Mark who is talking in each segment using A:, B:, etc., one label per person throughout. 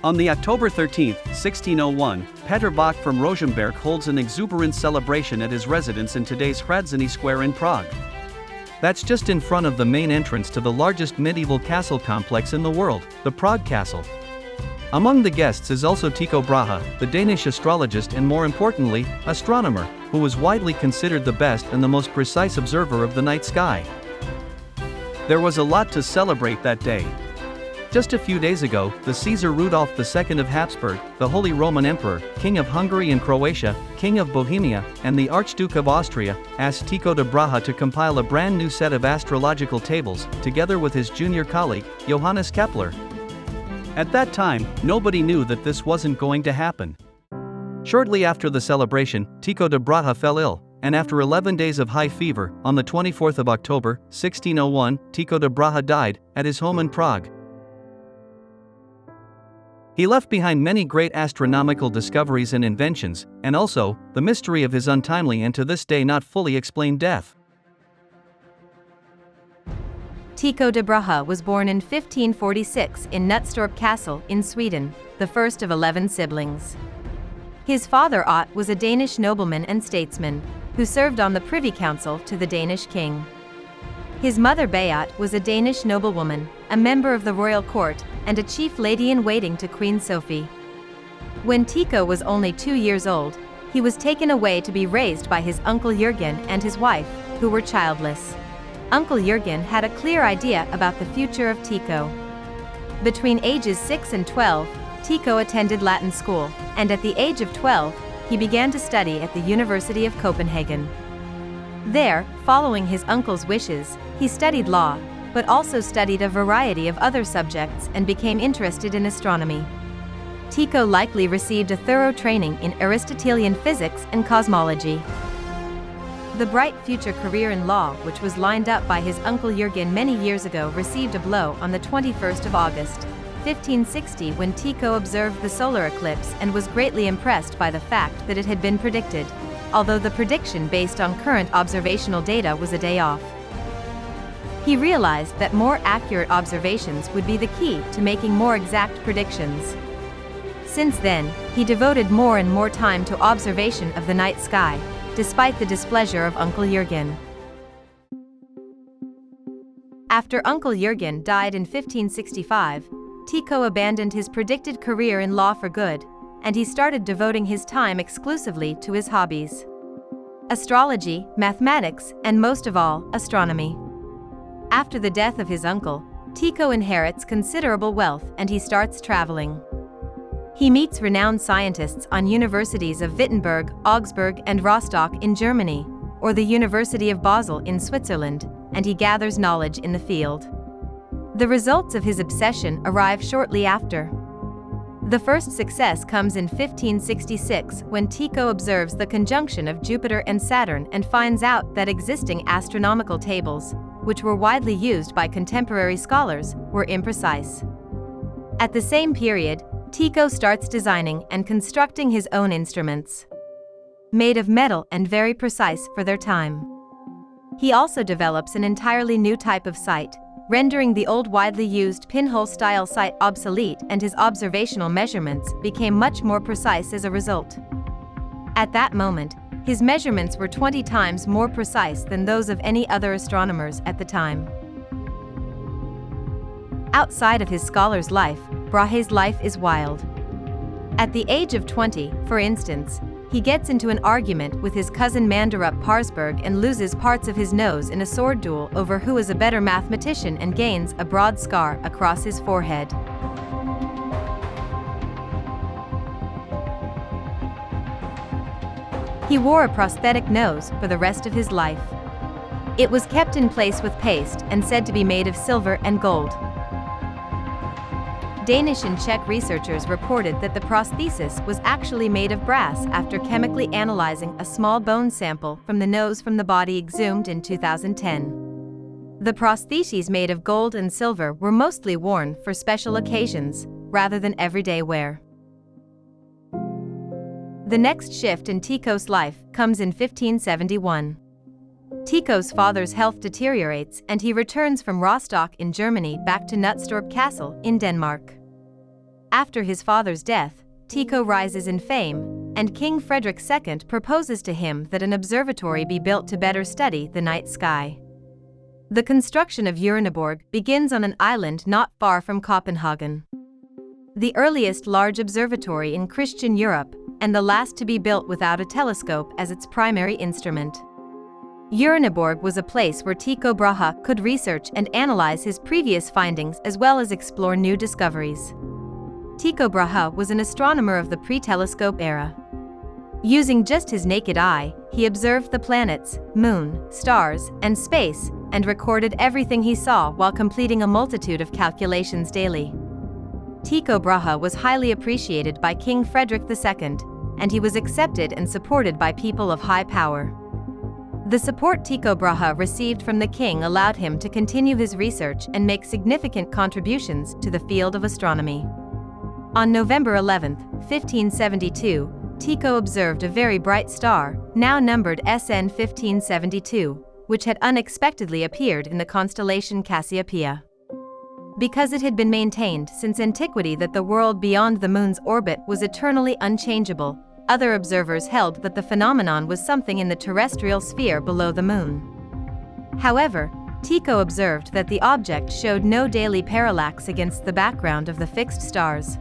A: On the October 13, 1601, Peter Bach from Rosenberg holds an exuberant celebration at his residence in today's Hradzany Square in Prague. That's just in front of the main entrance to the largest medieval castle complex in the world, the Prague Castle. Among the guests is also Tycho Brahe, the Danish astrologist and more importantly, astronomer, who was widely considered the best and the most precise observer of the night sky. There was a lot to celebrate that day. Just a few days ago, the Caesar Rudolf II of Habsburg, the Holy Roman Emperor, King of Hungary and Croatia, King of Bohemia, and the Archduke of Austria, asked Tycho de Brahe to compile a brand new set of astrological tables, together with his junior colleague, Johannes Kepler. At that time, nobody knew that this wasn't going to happen. Shortly after the celebration, Tycho de Brahe fell ill, and after 11 days of high fever, on the 24th of October, 1601, Tycho de Brahe died, at his home in Prague. He left behind many great astronomical discoveries and inventions, and also, the mystery of his untimely and to this day not fully explained death.
B: Tycho de Brahe was born in 1546 in Knutstorp Castle in Sweden, the first of 11 siblings. His father Ott was a Danish nobleman and statesman, who served on the Privy Council to the Danish king. His mother Beate was a Danish noblewoman, a member of the royal court, and a chief lady-in-waiting to Queen Sophie. When Tycho was only 2 years old, he was taken away to be raised by his uncle Jürgen and his wife, who were childless. Uncle Jürgen had a clear idea about the future of Tycho. Between ages 6 and 12, Tycho attended Latin school, and at the age of 12, he began to study at the University of Copenhagen. There, following his uncle's wishes, he studied law, but also studied a variety of other subjects and became interested in astronomy. Tycho likely received a thorough training in Aristotelian physics and cosmology. The bright future career in law, which was lined up by his uncle Jürgen many years ago, received a blow on the 21st of August, 1560, when Tycho observed the solar eclipse and was greatly impressed by the fact that it had been predicted, although the prediction based on current observational data was a day off. He realized that more accurate observations would be the key to making more exact predictions. Since then, he devoted more and more time to observation of the night sky, despite the displeasure of Uncle Jürgen. After Uncle Jürgen died in 1565, Tycho abandoned his predicted career in law for good, and he started devoting his time exclusively to his hobbies: astrology, mathematics, and most of all, astronomy. After the death of his uncle, Tycho inherits considerable wealth and he starts traveling. He meets renowned scientists on universities of Wittenberg, Augsburg, and Rostock in Germany, or the University of Basel in Switzerland, and he gathers knowledge in the field. The results of his obsession arrive shortly after. The first success comes in 1566 when Tycho observes the conjunction of Jupiter and Saturn and finds out that existing astronomical tables, which were widely used by contemporary scholars, were imprecise. At the same period, Tycho starts designing and constructing his own instruments, made of metal and very precise for their time. He also develops an entirely new type of sight, rendering the old widely used pinhole-style sight obsolete, and his observational measurements became much more precise as a result. At that moment, his measurements were 20 times more precise than those of any other astronomers at the time. Outside of his scholar's life, Brahe's life is wild. At the age of 20, for instance, he gets into an argument with his cousin Manderup Parsberg and loses parts of his nose in a sword duel over who is a better mathematician, and gains a broad scar across his forehead. He wore a prosthetic nose for the rest of his life. It was kept in place with paste and said to be made of silver and gold. Danish and Czech researchers reported that the prosthesis was actually made of brass after chemically analyzing a small bone sample from the nose from the body exhumed in 2010. The prostheses made of gold and silver were mostly worn for special occasions, rather than everyday wear. The next shift in Tycho's life comes in 1571. Tycho's father's health deteriorates and he returns from Rostock in Germany back to Knutstorp Castle in Denmark. After his father's death, Tycho rises in fame, and King Frederick II proposes to him that an observatory be built to better study the night sky. The construction of Uraniborg begins on an island not far from Copenhagen. The earliest large observatory in Christian Europe, and the last to be built without a telescope as its primary instrument. Uraniborg was a place where Tycho Brahe could research and analyze his previous findings as well as explore new discoveries. Tycho Brahe was an astronomer of the pre-telescope era. Using just his naked eye, he observed the planets, moon, stars, and space, and recorded everything he saw while completing a multitude of calculations daily. Tycho Brahe was highly appreciated by King Frederick II, and he was accepted and supported by people of high power. The support Tycho Brahe received from the king allowed him to continue his research and make significant contributions to the field of astronomy. On November 11, 1572, Tycho observed a very bright star, now numbered SN 1572, which had unexpectedly appeared in the constellation Cassiopeia. Because it had been maintained since antiquity that the world beyond the moon's orbit was eternally unchangeable, other observers held that the phenomenon was something in the terrestrial sphere below the moon. However, Tycho observed that the object showed no daily parallax against the background of the fixed stars.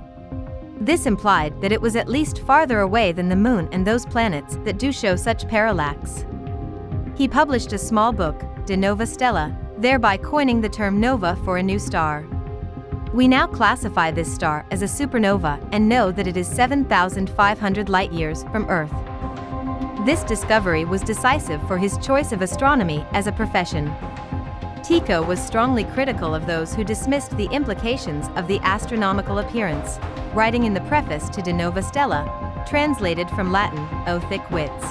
B: This implied that it was at least farther away than the moon and those planets that do show such parallax. He published a small book, De Nova Stella, thereby coining the term nova for a new star. We now classify this star as a supernova and know that it is 7,500 light-years from Earth. This discovery was decisive for his choice of astronomy as a profession. Tycho was strongly critical of those who dismissed the implications of the astronomical appearance, writing in the preface to De Nova Stella, translated from Latin, O thick wits.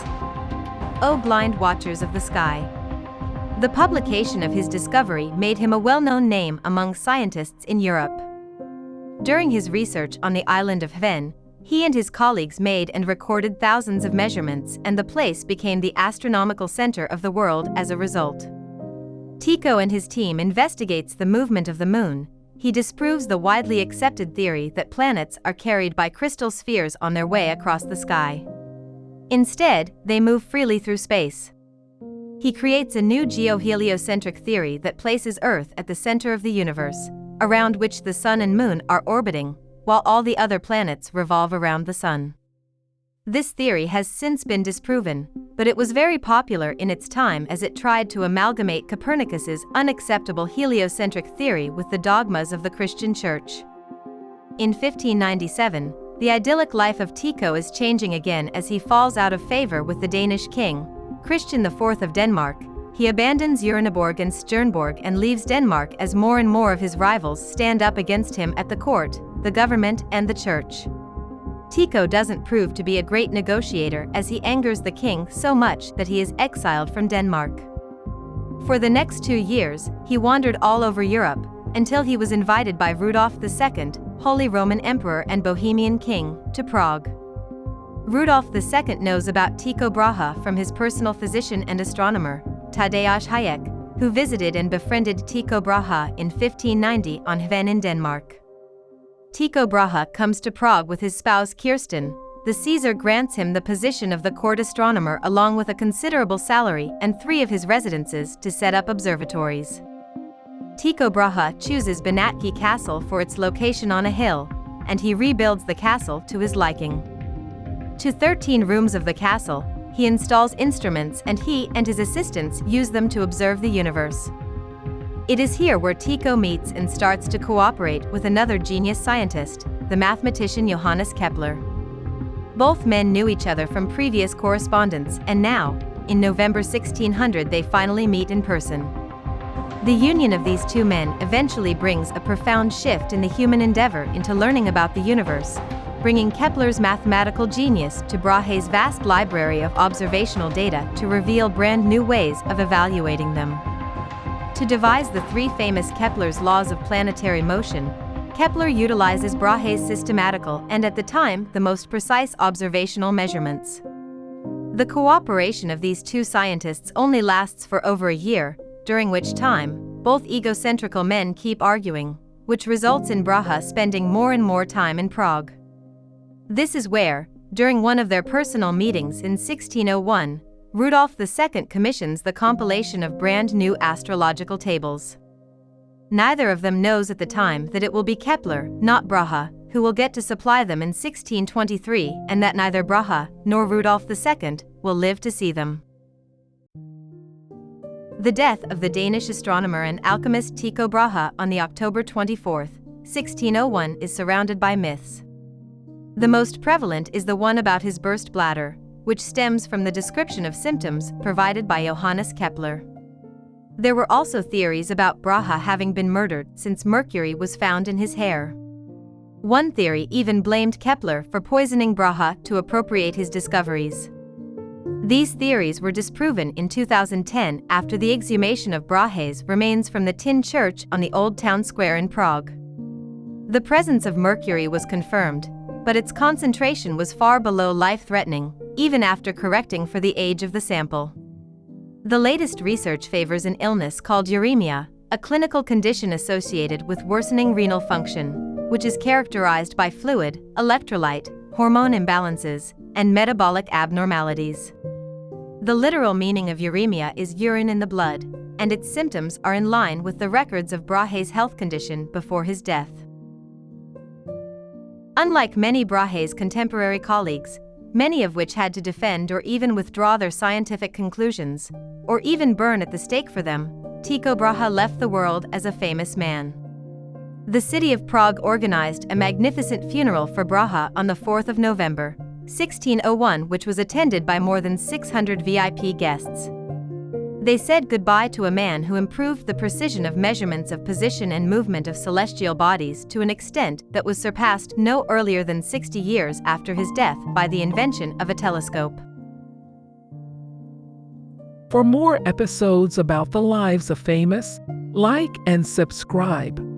B: O blind watchers of the sky. The publication of his discovery made him a well-known name among scientists in Europe. During his research on the island of Hven, he and his colleagues made and recorded thousands of measurements, and the place became the astronomical center of the world as a result. Tycho and his team investigates the movement of the moon. He disproves the widely accepted theory that planets are carried by crystal spheres on their way across the sky. Instead, they move freely through space. He creates a new geoheliocentric theory that places Earth at the center of the universe, around which the Sun and Moon are orbiting, while all the other planets revolve around the Sun. This theory has since been disproven, but it was very popular in its time as it tried to amalgamate Copernicus's unacceptable heliocentric theory with the dogmas of the Christian Church. In 1597, the idyllic life of Tycho is changing again as he falls out of favor with the Danish king, Christian IV of Denmark. He abandons Uraniborg and Stjernborg and leaves Denmark as more and more of his rivals stand up against him at the court, the government, and the church. Tycho doesn't prove to be a great negotiator as he angers the king so much that he is exiled from Denmark. For the next 2 years, he wandered all over Europe, until he was invited by Rudolf II, Holy Roman Emperor and Bohemian King, to Prague. Rudolf II knows about Tycho Brahe from his personal physician and astronomer, Tadeusz Hayek, who visited and befriended Tycho Brahe in 1590 on Hven in Denmark. Tycho Brahe comes to Prague with his spouse Kirsten. The Caesar grants him the position of the court astronomer along with a considerable salary and 3 of his residences to set up observatories. Tycho Brahe chooses Benátky Castle for its location on a hill, and he rebuilds the castle to his liking. To 13 rooms of the castle, he installs instruments and he and his assistants use them to observe the universe. It is here where Tycho meets and starts to cooperate with another genius scientist, the mathematician Johannes Kepler. Both men knew each other from previous correspondence, and now, in November 1600, they finally meet in person. The union of these 2 men eventually brings a profound shift in the human endeavor into learning about the universe, bringing Kepler's mathematical genius to Brahe's vast library of observational data to reveal brand new ways of evaluating them. To devise the 3 famous Kepler's laws of planetary motion, Kepler utilizes Brahe's systematical and at the time the most precise observational measurements. The cooperation of these 2 scientists only lasts for over a year, during which time, both egocentrical men keep arguing, which results in Brahe spending more and more time in Prague. This is where, during one of their personal meetings in 1601, Rudolf II commissions the compilation of brand new astrological tables. Neither of them knows at the time that it will be Kepler, not Brahe, who will get to supply them in 1623, and that neither Brahe nor Rudolf II will live to see them. The death of the Danish astronomer and alchemist Tycho Brahe on the October 24, 1601 is surrounded by myths. The most prevalent is the one about his burst bladder, which stems from the description of symptoms provided by Johannes Kepler. There were also theories about Brahe having been murdered since mercury was found in his hair. One theory even blamed Kepler for poisoning Brahe to appropriate his discoveries. These theories were disproven in 2010 after the exhumation of Brahe's remains from the Tin Church on the Old Town Square in Prague. The presence of mercury was confirmed, but its concentration was far below life-threatening, even after correcting for the age of the sample. The latest research favors an illness called uremia, a clinical condition associated with worsening renal function, which is characterized by fluid, electrolyte, hormone imbalances, and metabolic abnormalities. The literal meaning of uremia is urine in the blood, and its symptoms are in line with the records of Brahe's health condition before his death. Unlike many Brahe's contemporary colleagues, many of which had to defend or even withdraw their scientific conclusions, or even burn at the stake for them, Tycho Brahe left the world as a famous man. The city of Prague organized a magnificent funeral for Brahe on the 4th of November, 1601, which was attended by more than 600 VIP guests. They said goodbye to a man who improved the precision of measurements of position and movement of celestial bodies to an extent that was surpassed no earlier than 60 years after his death by the invention of a telescope.
C: For more episodes about the lives of famous, like and subscribe.